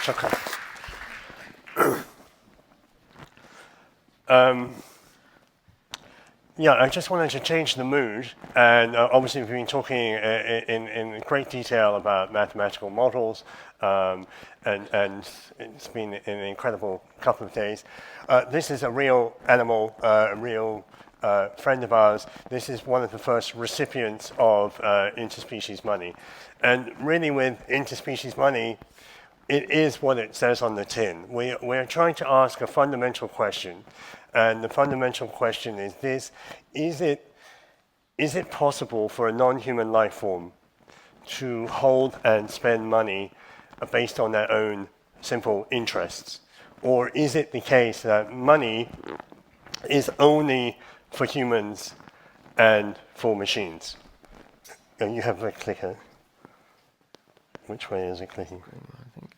Okay. Yeah, I just wanted to change the mood, and obviously we've been talking in great detail about mathematical models, and it's been an incredible couple of days. This is a real animal, a real friend of ours. This is one of the first recipients of interspecies money, and really with interspecies money, it is what it says on the tin. We're trying to ask a fundamental question, and the fundamental question is this: is it possible for a non-human life form to hold and spend money based on their own simple interests? Or is it the case that money is only for humans and for machines? And you have a clicker. Which way is it clicking? I think.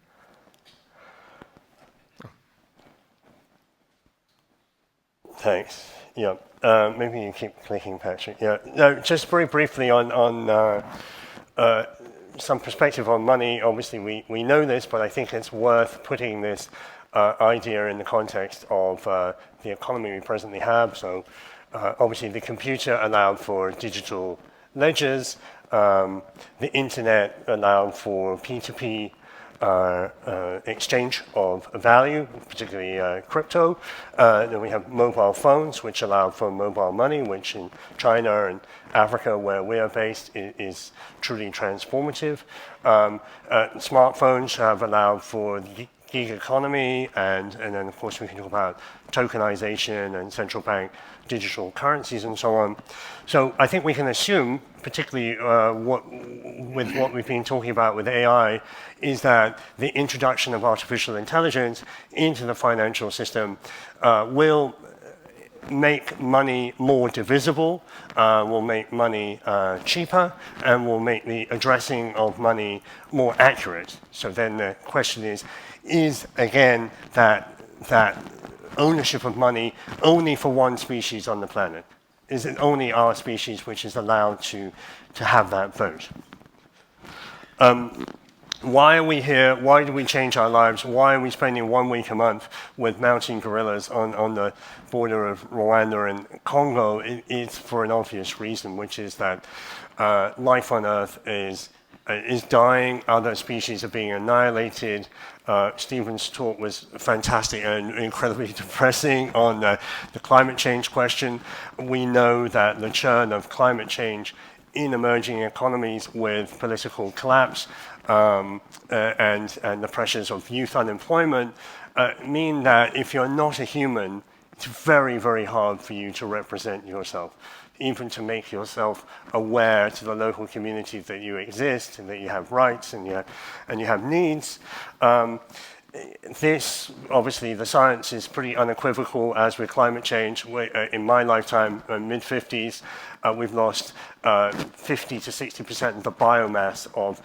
Thanks. Yeah. Maybe you keep clicking, Patrick. Yeah. No, just very briefly on some perspective on money. Obviously, we know this, but I think it's worth putting this idea in the context of the economy we presently have. So, obviously, the computer allowed for digital ledgers. The internet allowed for P2P exchange of value, particularly crypto. Then we have mobile phones, which allow for mobile money, which in China and Africa, where we are based, is truly transformative. Smartphones have allowed for the gig economy, and then of course we can talk about tokenization and central bank digital currencies and so on. So I think we can assume, particularly with what we've been talking about with AI, is that the introduction of artificial intelligence into the financial system will make money more divisible, will make money cheaper, and will make the addressing of money more accurate. So then the question is again that ownership of money only for one species on the planet? Is it only our species which is allowed to have that vote? Why are we here? Why do we change our lives? Why are we spending 1 week a month with mountain gorillas on the border of Rwanda and Congo? It's for an obvious reason, which is that life on Earth is dying, other species are being annihilated. Stephen's talk was fantastic and incredibly depressing on the climate change question. We know that the churn of climate change in emerging economies with political collapse and the pressures of youth unemployment mean that if you're not a human, it's very, very hard for you to represent yourself, even to make yourself aware to the local community that you exist and that you have rights and you have needs. This, obviously, the science is pretty unequivocal as with climate change. In my lifetime, mid-50s, we've lost 50 to 60% of the biomass of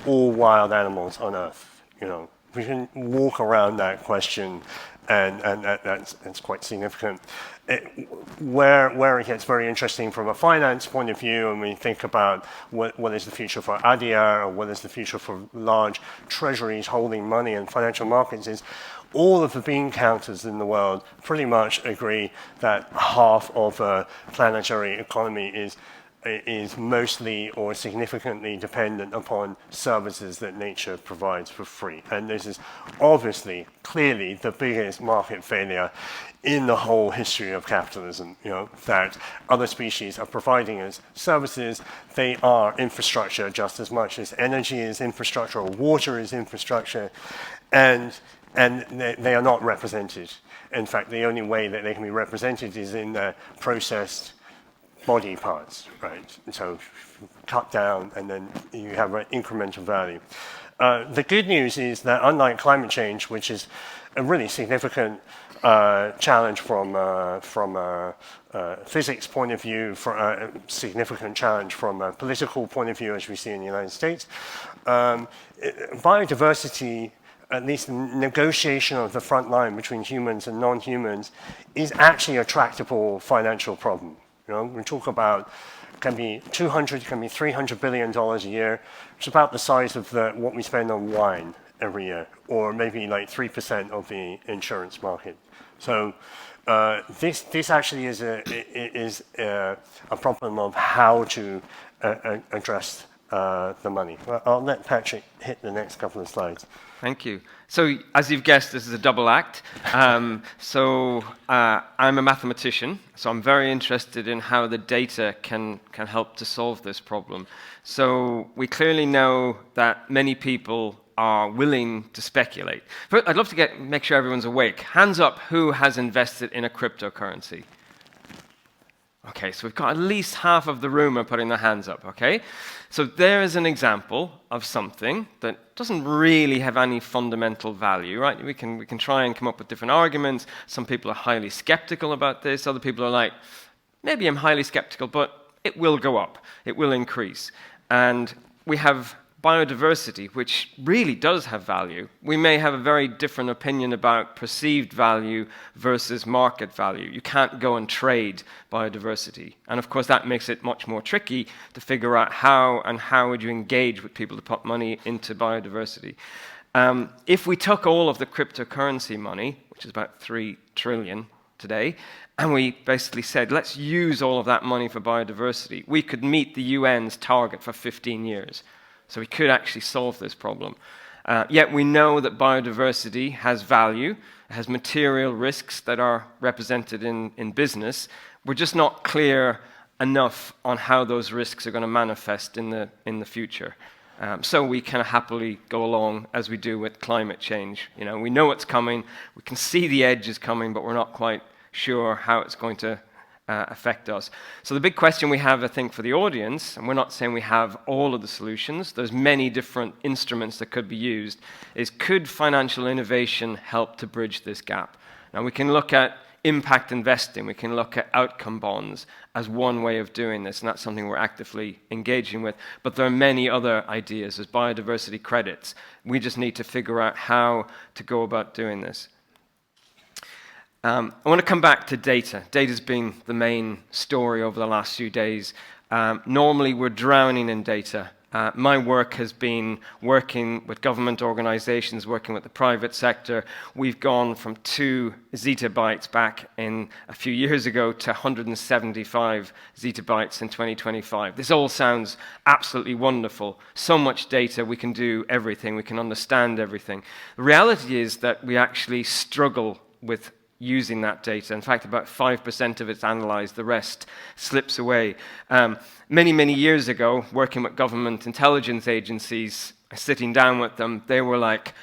all wild animals on Earth. You know, we can walk around that question, and that's quite significant. Where it gets very interesting from a finance point of view, and we think about what is the future for ADIA or what is the future for large treasuries holding money in financial markets, is all of the bean counters in the world pretty much agree that half of a planetary economy is mostly or significantly dependent upon services that nature provides for free. And this is obviously, clearly, the biggest market failure in the whole history of capitalism, you know, that other species are providing us services. They are infrastructure just as much as energy is infrastructure or water is infrastructure, and they are not represented. In fact, the only way that they can be represented is in the processed body parts, right? So cut down, and then you have an incremental value. The good news is that unlike climate change, which is a really significant challenge from a physics point of view, for a significant challenge from a political point of view, as we see in the United States, biodiversity, at least the negotiation of the front line between humans and non-humans, is actually a tractable financial problem. You know, we talk about can be $200, can be $300 billion a year. It's about the size of what we spend on wine. every year, or maybe like 3% of the insurance market. So this actually is a problem of how to address the money. Well, I'll let Patrick hit the next couple of slides. Thank you. So, as you've guessed, this is a double act. I'm a mathematician, so I'm very interested in how the data can help to solve this problem. So, we clearly know that many people are willing to speculate. But I'd love to make sure everyone's awake. Hands up, who has invested in a cryptocurrency? Okay, so we've got at least half of the room are putting their hands up, okay? So there is an example of something that doesn't really have any fundamental value, right? We can try and come up with different arguments. Some people are highly skeptical about this. Other people are like, maybe I'm highly skeptical, but it will go up. It will increase. And we have biodiversity, which really does have value. We may have a very different opinion about perceived value versus market value. You can't go and trade biodiversity. And of course, that makes it much more tricky to figure out how would you engage with people to put money into biodiversity. If we took all of the cryptocurrency money, which is about 3 trillion today, and we basically said, let's use all of that money for biodiversity, we could meet the UN's target for 15 years. So we could actually solve this problem. Yet we know that biodiversity has value, it has material risks that are represented in business. We're just not clear enough on how those risks are going to manifest in the future. So we can happily go along as we do with climate change. You know, we know it's coming, we can see the edge is coming, but we're not quite sure how it's going to affect us. So the big question we have, I think, for the audience, and we're not saying we have all of the solutions, there's many different instruments that could be used, is could financial innovation help to bridge this gap? Now we can look at impact investing, we can look at outcome bonds as one way of doing this, and that's something we're actively engaging with, but there are many other ideas. There's biodiversity credits. We just need to figure out how to go about doing this. I want to come back to data. Data's been the main story over the last few days. Normally, we're drowning in data. My work has been working with government organizations, working with the private sector. We've gone from 2 zettabytes back in a few years ago to 175 zettabytes in 2025. This all sounds absolutely wonderful. So much data, we can do everything, we can understand everything. The reality is that we actually struggle with using that data. In fact, about 5% of it's analyzed, the rest slips away. Many years ago, working with government intelligence agencies, sitting down with them, they were like,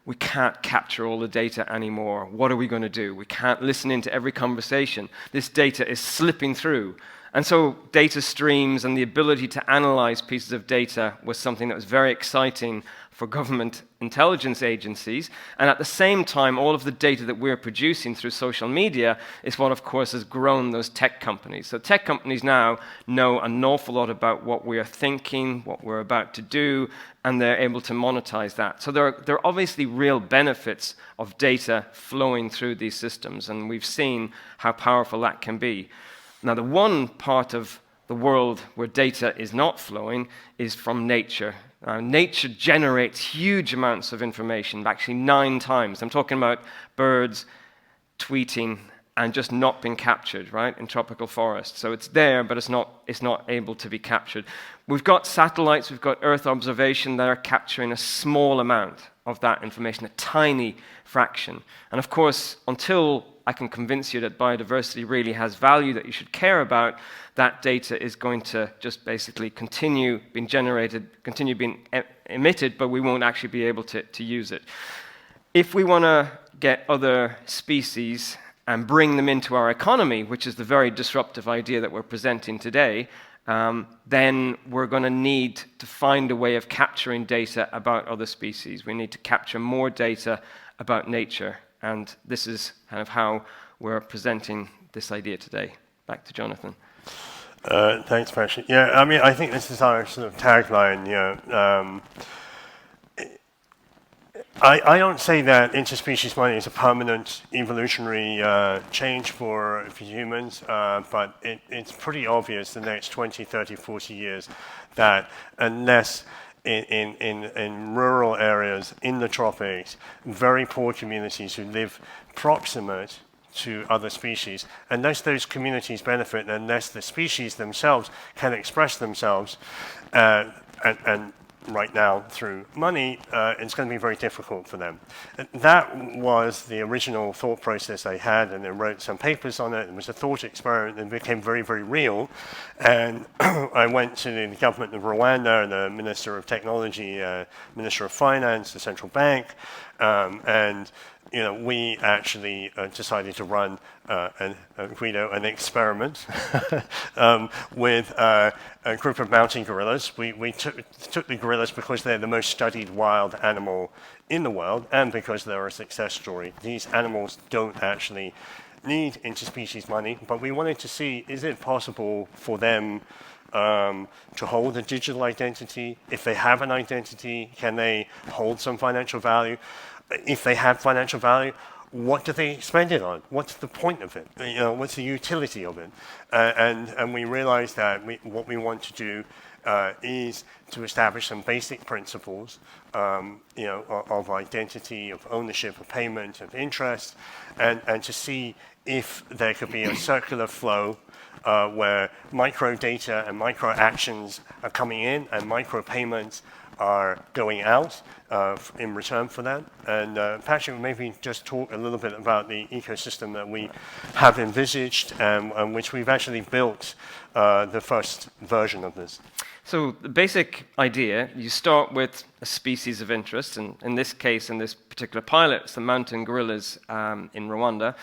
we can't capture all the data anymore. What are we going to do? We can't listen into every conversation. This data is slipping through. And so data streams and the ability to analyze pieces of data was something that was very exciting for government intelligence agencies. And at the same time, all of the data that we're producing through social media is what, of course, has grown those tech companies. So tech companies now know an awful lot about what we are thinking, what we're about to do, and they're able to monetize that. So there are obviously real benefits of data flowing through these systems, and we've seen how powerful that can be. Now, the one part of the world where data is not flowing is from nature. Nature generates huge amounts of information, actually 9 times. I'm talking about birds tweeting and just not being captured, right, in tropical forests. So it's there, but it's not able to be captured. We've got satellites, we've got Earth observation that are capturing a small amount of that information, a tiny fraction. And of course, until I can convince you that biodiversity really has value that you should care about, that data is going to just basically continue being generated, continue being emitted, but we won't actually be able to use it. If we want to get other species and bring them into our economy, which is the very disruptive idea that we're presenting today, then we're going to need to find a way of capturing data about other species. We need to capture more data about nature. And this is kind of how we're presenting this idea today. Back to Jonathan. Thanks, Patrick. Yeah, I mean, I think this is our sort of tagline. I don't say that interspecies money is a permanent evolutionary change for humans, but it's pretty obvious the next 20, 30, 40 years that unless in rural areas, in the tropics, very poor communities who live proximate to other species. Unless those communities benefit, unless the species themselves can express themselves, and right now through money, it's going to be very difficult for them. That was the original thought process I had, and I wrote some papers on it. It was a thought experiment and became very, very real. And I went to the government of Rwanda, the Minister of Technology, Minister of Finance, the central bank, and we actually decided to run an experiment with a group of mountain gorillas. We took the gorillas because they're the most studied wild animal in the world and because they're a success story. These animals don't actually need interspecies money, but we wanted to see, is it possible for them to hold a digital identity? If they have an identity, can they hold some financial value? If they have financial value, what do they spend it on? What's the point of it? What's the utility of it? And we realized that what we want to do is to establish some basic principles, of identity, of ownership, of payment, of interest, and to see if there could be a circular flow where micro data and micro actions are coming in and micro payments are going out in return for that. And Patrick, maybe just talk a little bit about the ecosystem that we have envisaged and which we've actually built the first version of this. So the basic idea, you start with a species of interest, and in this case, in this particular pilot, it's the mountain gorillas in Rwanda.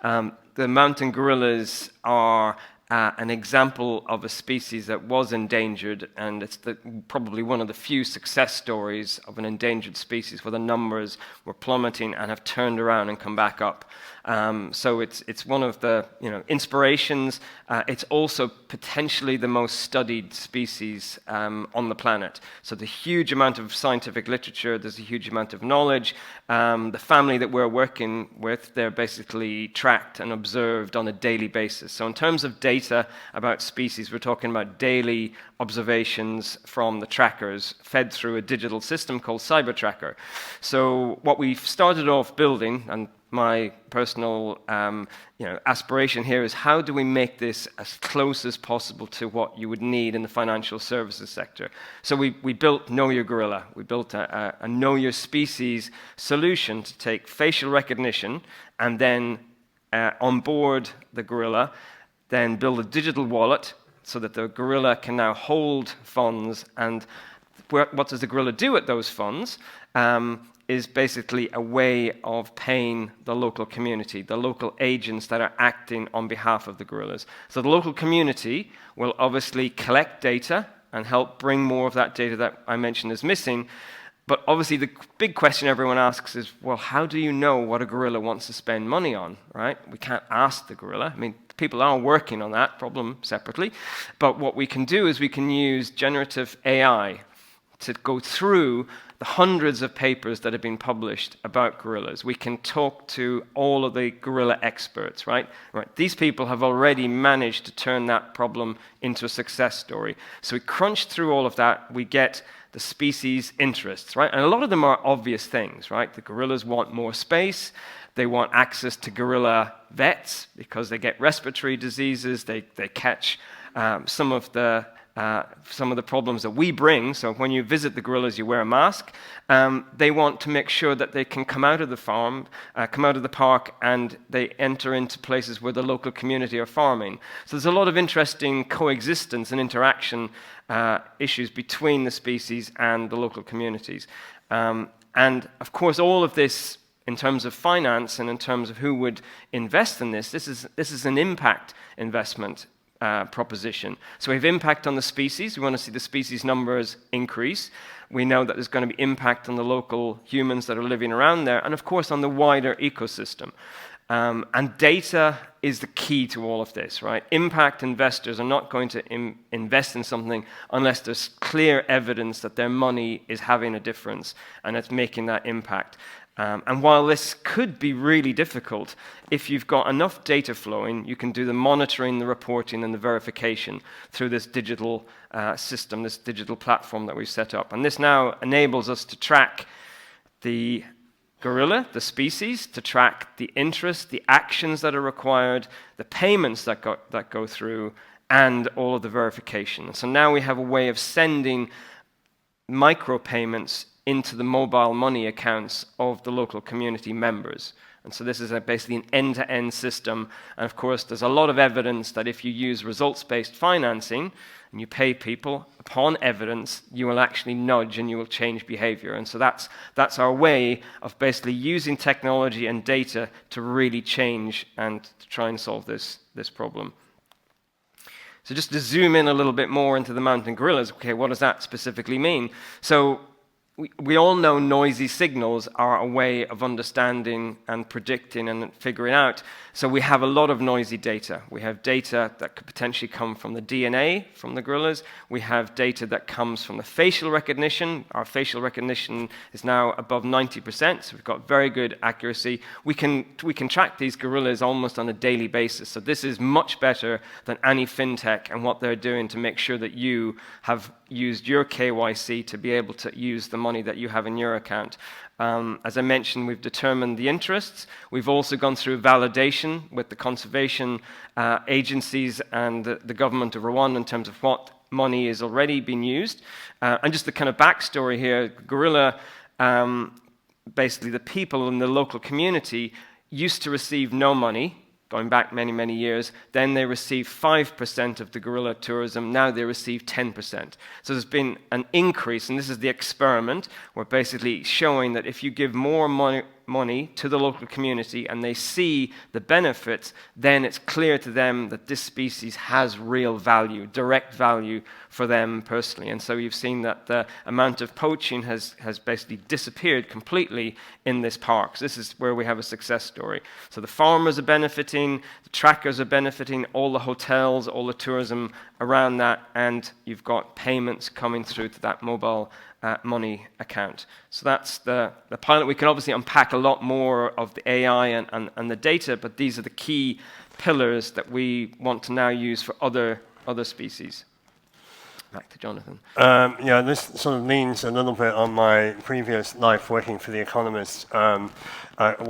The mountain gorillas are an example of a species that was endangered, and it's probably one of the few success stories of an endangered species where the numbers were plummeting and have turned around and come back up. So it's one of the inspirations. It's also potentially the most studied species on the planet. So there's a huge amount of scientific literature, there's a huge amount of knowledge. The family that we're working with, they're basically tracked and observed on a daily basis. So in terms of data about species, we're talking about daily observations from the trackers fed through a digital system called CyberTracker. So what we've started off building, and my personal aspiration here is how do we make this as close as possible to what you would need in the financial services sector. So we built Know Your Gorilla. We built a Know Your Species solution to take facial recognition and then onboard the gorilla, then build a digital wallet so that the gorilla can now hold funds. And what does the gorilla do with those funds? Is basically a way of paying the local community, the local agents that are acting on behalf of the gorillas. So the local community will obviously collect data and help bring more of that data that I mentioned is missing. But obviously the big question everyone asks is, well, how do you know what a gorilla wants to spend money on, right? We can't ask the gorilla. I mean, people are working on that problem separately. But what we can do is we can use generative AI to go through the hundreds of papers that have been published about gorillas. We can talk to all of the gorilla experts, right? These people have already managed to turn that problem into a success story. So we crunch through all of that, we get the species interests, right? And a lot of them are obvious things, right? The gorillas want more space, they want access to gorilla vets because they get respiratory diseases, they catch some of the problems that we bring. So when you visit the gorillas, you wear a mask. They want to make sure that they can come out of the farm, come out of the park, and they enter into places where the local community are farming. So there's a lot of interesting coexistence and interaction issues between the species and the local communities. And of course, all of this, in terms of finance and in terms of who would invest in this is an impact investment proposition. So we have impact on the species. We want to see the species numbers increase. We know that there's going to be impact on the local humans that are living around there, and of course on the wider ecosystem. And data is the key to all of this, right? Impact investors are not going to invest in something unless there's clear evidence that their money is having a difference and it's making that impact. And while this could be really difficult, if you've got enough data flowing, you can do the monitoring, the reporting, and the verification through this digital system, this digital platform that we've set up. And this now enables us to track the gorilla, the species, to track the interest, the actions that are required, the payments that go through, and all of the verification. So now we have a way of sending micropayments into the mobile money accounts of the local community members. And so this is basically an end-to-end system. And of course, there's a lot of evidence that if you use results-based financing and you pay people, upon evidence, you will actually nudge and you will change behavior. And so that's our way of basically using technology and data to really change and to try and solve this problem. So just to zoom in a little bit more into the mountain gorillas, okay, what does that specifically mean? So we all know noisy signals are a way of understanding and predicting and figuring out. So we have a lot of noisy data. We have data that could potentially come from the DNA from the gorillas. We have data that comes from the facial recognition. Our facial recognition is now above 90%, so we've got very good accuracy. We can track these gorillas almost on a daily basis. So this is much better than any fintech and what they're doing to make sure that you have used your KYC to be able to use the money that you have in your account. As I mentioned, we've determined the interests. We've also gone through validation with the conservation agencies and the government of Rwanda in terms of what money is already being used. And just the kind of backstory here, gorilla, basically the people in the local community used to receive no money, going back many, many years. Then they received 5% of the gorilla tourism. Now they receive 10%. So there's been an increase, and this is the experiment. We're basically showing that if you give more money to the local community and they see the benefits, then it's clear to them that this species has real value, direct value for them personally. And so you've seen that the amount of poaching has basically disappeared completely in this park. So this is where we have a success story. So the farmers are benefiting, the trackers are benefiting, all the hotels, all the tourism around that, and you've got payments coming through to that mobile money account. So that's the pilot. We can obviously unpack a lot more of the AI and the data, but these are the key pillars that we want to now use for other species. Back to Jonathan. Yeah, this sort of leans a little bit on my previous life working for The Economist. When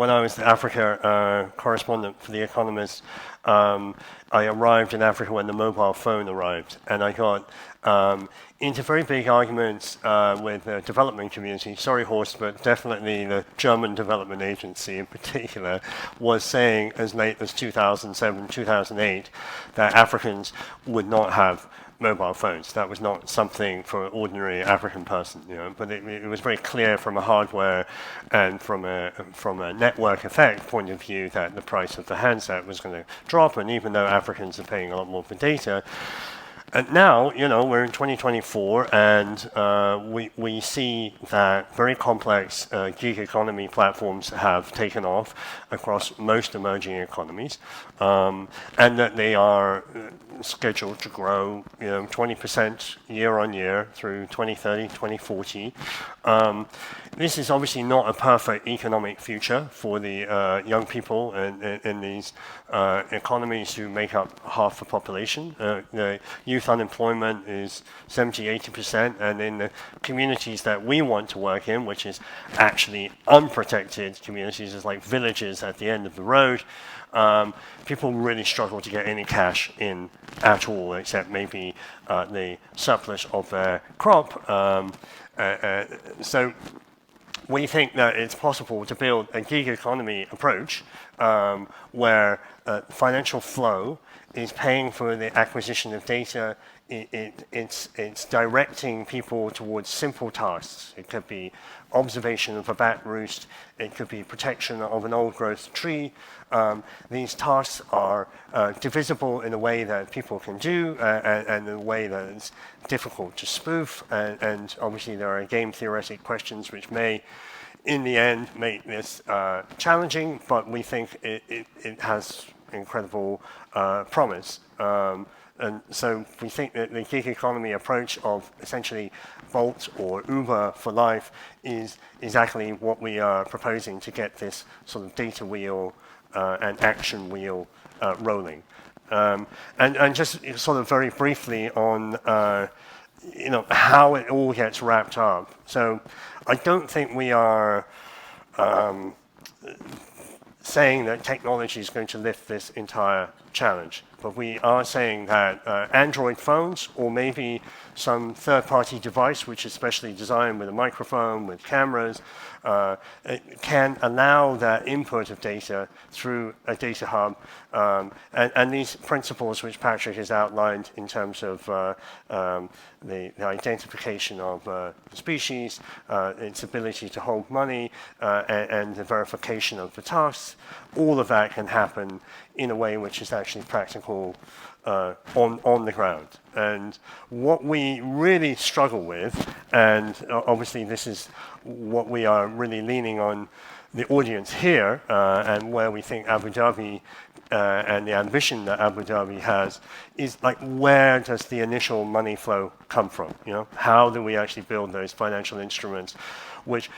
I was the Africa correspondent for The Economist, I arrived in Africa when the mobile phone arrived, and I got into very big arguments with the development community. Sorry, Horst, but definitely the German Development Agency in particular was saying as late as 2007, 2008 that Africans would not have mobile phones. That was not something for an ordinary African person, you know. But it was very clear from a hardware and from a network effect point of view that the price of the handset was going to drop. And even though Africans are paying a lot more for data, and now, you know, we're in 2024, and we see that very complex gig economy platforms have taken off across most emerging economies, and that they are scheduled to grow, you know, 20% year on year through 2030, 2040. This is obviously not a perfect economic future for the young people in these economies who make up half the population. The youth unemployment is 70-80%, and in the communities that we want to work in, which is actually unprotected communities, is like villages at the end of the road, people really struggle to get any cash in at all, except maybe the surplus of their crop. So we think that it's possible to build a gig economy approach where financial flow is paying for the acquisition of data. It's directing people towards simple tasks. It could be observation of a bat roost. It could be protection of an old-growth tree. These tasks are divisible in a way that people can do and in a way that is difficult to spoof. And obviously there are game theoretic questions which may, in the end, make this challenging, but we think it has incredible promise. And so we think that the gig economy approach of essentially Bolt or Uber for life is exactly what we are proposing to get this sort of data wheel and action wheel rolling. And just sort of very briefly on how it all gets wrapped up. So I don't think we are saying that technology is going to lift this entire challenge, but we are saying that Android phones or maybe some third-party device which is specially designed with a microphone, with cameras, can allow that input of data through a data hub. And these principles which Patrick has outlined in terms of the identification of species, its ability to hold money, and the verification of the tasks, all of that can happen in a way which is actually practical on the ground. And what we really struggle with, and obviously this is what we are really leaning on the audience here, and where we think Abu Dhabi and the ambition that Abu Dhabi has, is like, where does the initial money flow come from? How do we actually build those financial instruments which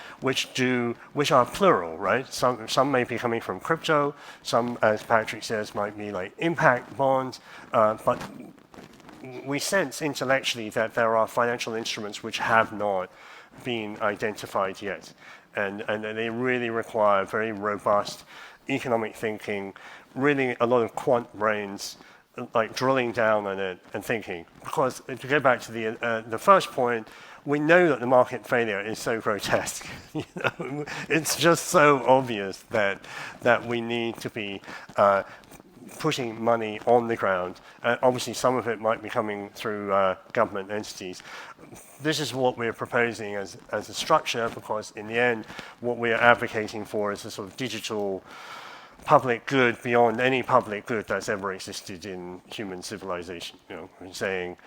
are plural, right? Some may be coming from crypto, some, as Patrick says, might be like impact bonds, but we sense intellectually that there are financial instruments which have not been identified yet, and they really require very robust economic thinking, really a lot of quant brains, like drilling down on it and thinking. Because to go back to the first point, we know that the market failure is so grotesque. It's just so obvious that we need to be putting money on the ground. Obviously, some of it might be coming through government entities. This is what we're proposing as a structure, because in the end, what we're advocating for is a sort of digital public good beyond any public good that's ever existed in human civilization. We're saying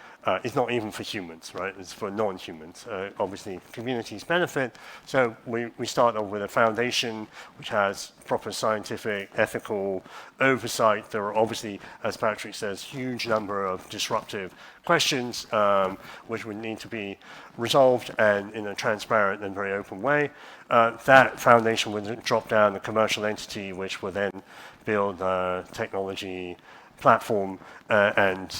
it's not even for humans, right? It's for non-humans. Obviously, communities benefit. So we start off with a foundation which has proper scientific, ethical oversight. There are obviously, as Patrick says, huge number of disruptive questions which would need to be resolved and in a transparent and very open way. That foundation would drop down a commercial entity which will then build a technology platform and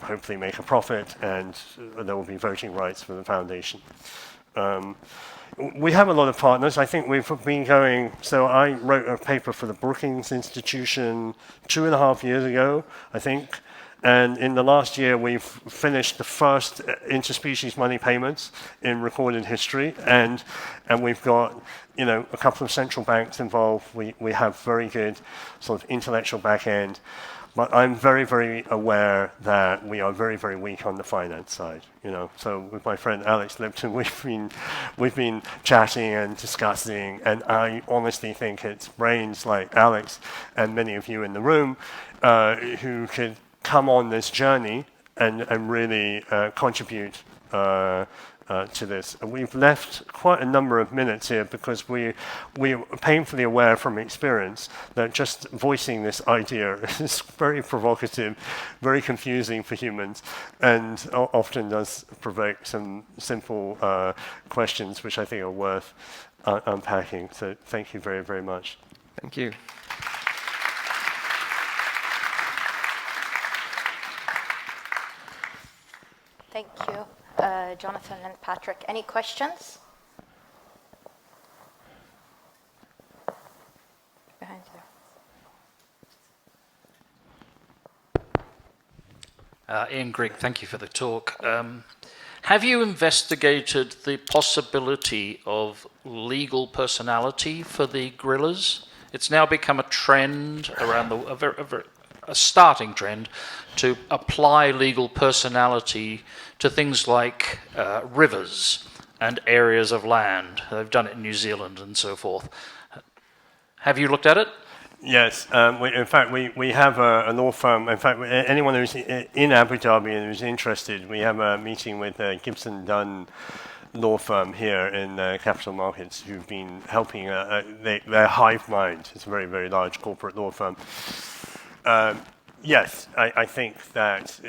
hopefully make a profit, and there will be voting rights for the foundation. We have a lot of partners. I think we've been going, so I wrote a paper for the Brookings Institution 2.5 years ago, I think. And in the last year, we've finished the first interspecies money payments in recorded history, and we've got a couple of central banks involved. We have very good sort of intellectual back end, but I'm very, very aware that we are very, very weak on the finance side. So with my friend Alex Lipton, we've been chatting and discussing, and I honestly think it's brains like Alex and many of you in the room who could come on this journey and really contribute to this. And we've left quite a number of minutes here because we're painfully aware from experience that just voicing this idea is very provocative, very confusing for humans, and often does provoke some simple questions which I think are worth unpacking. So thank you very, very much. Thank you. Thank you, Jonathan and Patrick. Any questions? Behind you. Ian Grigg, thank you for the talk. Have you investigated the possibility of legal personality for the gorillas? It's now become a trend around a starting trend to apply legal personality to things like rivers and areas of land. They've done it in New Zealand and so forth. Have you looked at it? Yes. In fact, we have a law firm. In fact, anyone who's in Abu Dhabi and who's interested, we have a meeting with Gibson Dunn law firm here in capital markets who've been helping their Hive Mind. It's a very, very large corporate law firm. yes, I think that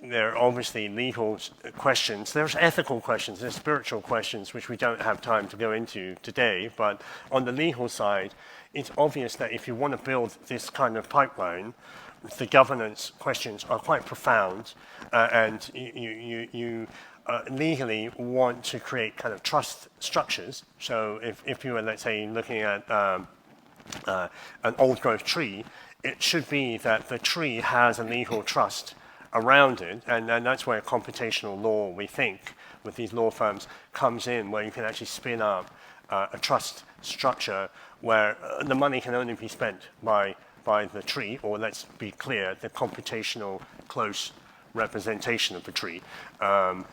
there are obviously legal questions. There's ethical questions, there's spiritual questions, which we don't have time to go into today. But on the legal side, it's obvious that if you want to build this kind of pipeline, the governance questions are quite profound, and you legally want to create kind of trust structures. So if you were, let's say, looking at an old growth tree, it should be that the tree has a legal trust around it, and that's where computational law, we think, with these law firms, comes in, where you can actually spin up a trust structure where the money can only be spent by the tree, or let's be clear, the computational close representation of the tree. And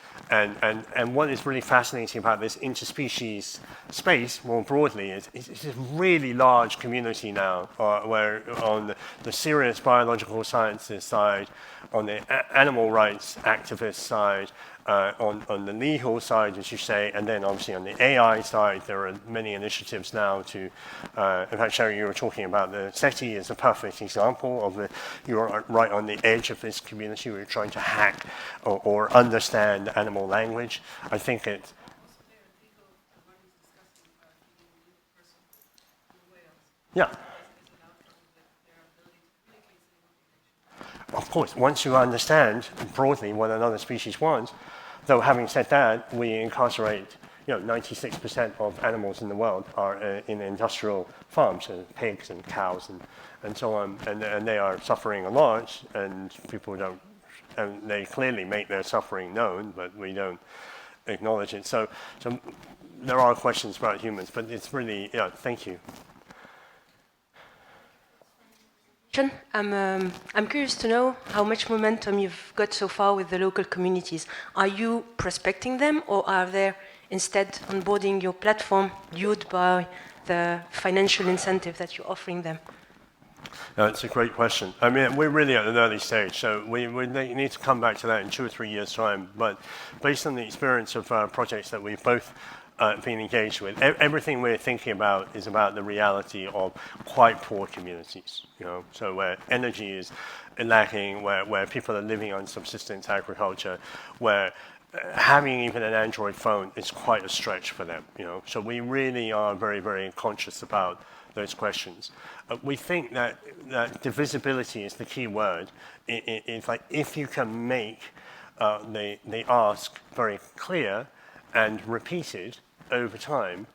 what is really fascinating about this interspecies space more broadly is it's a really large community now, where on the serious biological sciences side, on the animal rights activist side, on the legal side, as you say, and then obviously on the AI side, there are many initiatives now to, in fact, Sherry, you were talking about the SETI is a perfect example of you're right on the edge of this community. We're trying to hack or understand animal language. I think it. Yeah. Of course, once you understand broadly what another species wants, though having said that, we incarcerate, 96% of animals in the world are in industrial farms, pigs and cows and so on, and they are suffering a lot, and people don't, and they clearly make their suffering known, but we don't acknowledge it. So there are questions about humans, but it's really, thank you. I'm curious to know how much momentum you've got so far with the local communities. Are you prospecting them, or are they instead onboarding your platform due by the financial incentive that you're offering them? It's a great question. I mean, we're really at an early stage, so we need to come back to that in 2 or 3 years' time. But based on the experience of projects that we've both been engaged with, everything we're thinking about is about the reality of quite poor communities, so where energy is lacking, where people are living on subsistence agriculture, where having even an Android phone is quite a stretch for them, So we really are very, very conscious about those questions. We think that divisibility is the key word. It's like if you can make the ask very clear and repeated over time,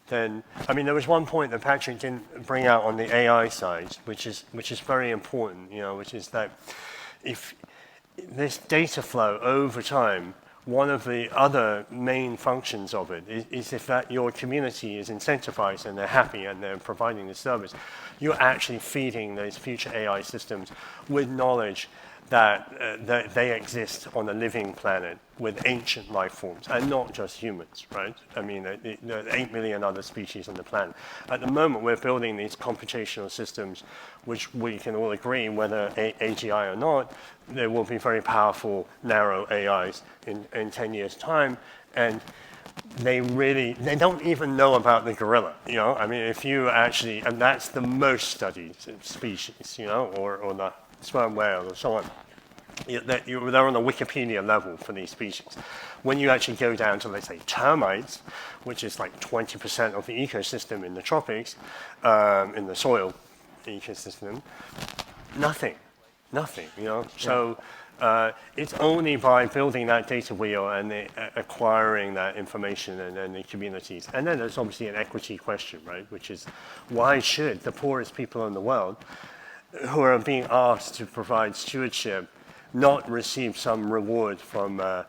then, I mean, there was one point that Patrick didn't bring out on the AI side, which is very important, which is that if this data flow over time, one of the other main functions of it is if that your community is incentivized and they're happy and they're providing the service, you're actually feeding those future AI systems with knowledge that they exist on a living planet with ancient life forms, and not just humans, right? I mean, there are 8 million other species on the planet. At the moment, we're building these computational systems, which we can all agree, whether AGI or not, there will be very powerful, narrow AIs in 10 years' time, and they don't even know about the gorilla, I mean, if you actually, and that's the most studied species, or the sperm whale or so on. They're on a Wikipedia level for these species. When you actually go down to, let's say, termites, which is like 20% of the ecosystem in the tropics, in the soil ecosystem, nothing, So it's only by building that data wheel and acquiring that information and the communities. And then there's obviously an equity question, right? Which is, why should the poorest people in the world who are being asked to provide stewardship not receive some reward from the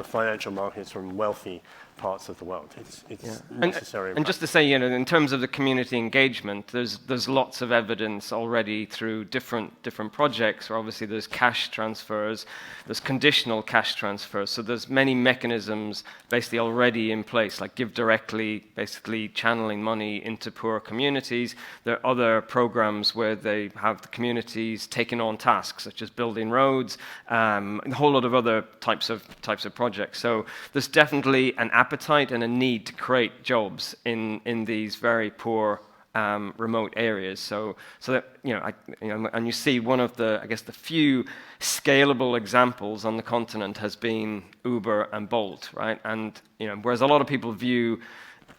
financial markets, from wealthy parts of the world? It's necessary. And just to say, in terms of the community engagement, there's lots of evidence already through different projects where obviously there's cash transfers, there's conditional cash transfers, so there's many mechanisms basically already in place, like Give Directly, basically channeling money into poor communities. There are other programs where they have the communities taking on tasks, such as building roads, a whole lot of other types of projects. So there's definitely an appetite and a need to create jobs in these very poor remote areas. So that and you see one of the, I guess, the few scalable examples on the continent has been Uber and Bolt, right? And whereas a lot of people view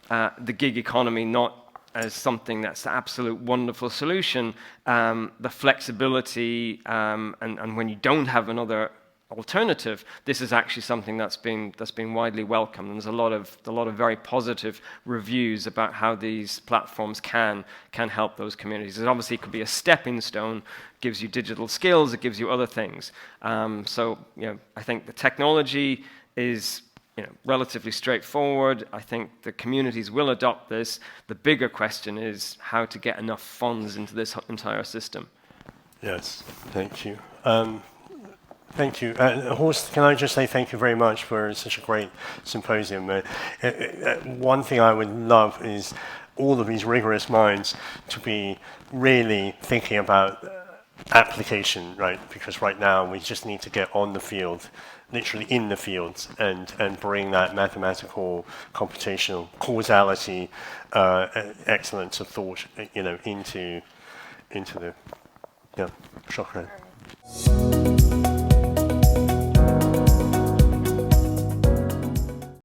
the gig economy not as something that's the absolute wonderful solution, the flexibility and when you don't have another alternative, this is actually something that's been widely welcomed. And there's a lot of very positive reviews about how these platforms can help those communities. It obviously could be a stepping stone, gives you digital skills, it gives you other things. So I think the technology is relatively straightforward. I think the communities will adopt this. The bigger question is how to get enough funds into this entire system. Yes, thank you. Thank you. Horst, can I just say thank you very much for such a great symposium. One thing I would love is all of these rigorous minds to be really thinking about application, right? Because right now we just need to get on the field, literally in the fields, and bring that mathematical, computational causality, excellence of thought, into the shockwave.